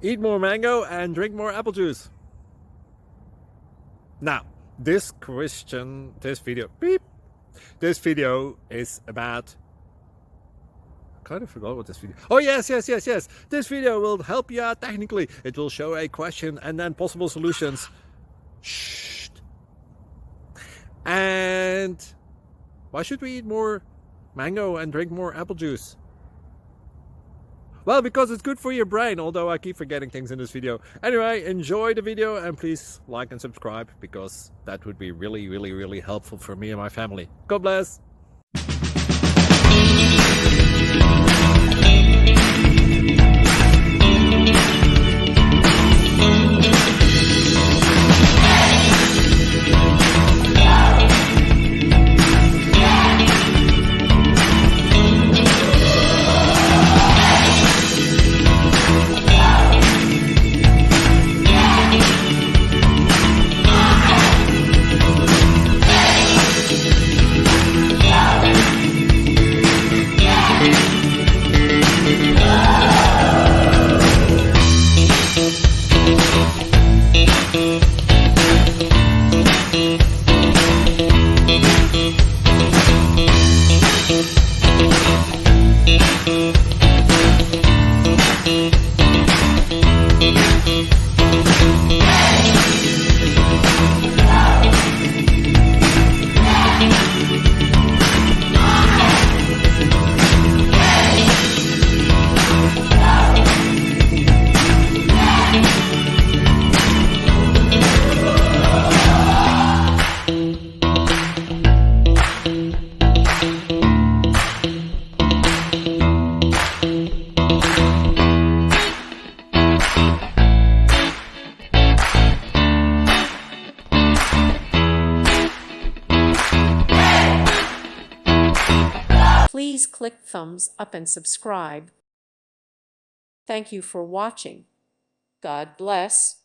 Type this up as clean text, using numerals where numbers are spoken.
Eat more mango and drink more apple juice. Now, this video is about, I kind of forgot what this video. Oh, yes. This video will help you out technically. It will show a question and then possible solutions. Shh. And why should we eat more mango and drink more apple juice? Well, because it's good for your brain, although I keep forgetting things in this video. Anyway, enjoy the video and please like and subscribe, because that would be really helpful for me and my family. God bless! Please click thumbs up and subscribe. Thank you for watching. God bless.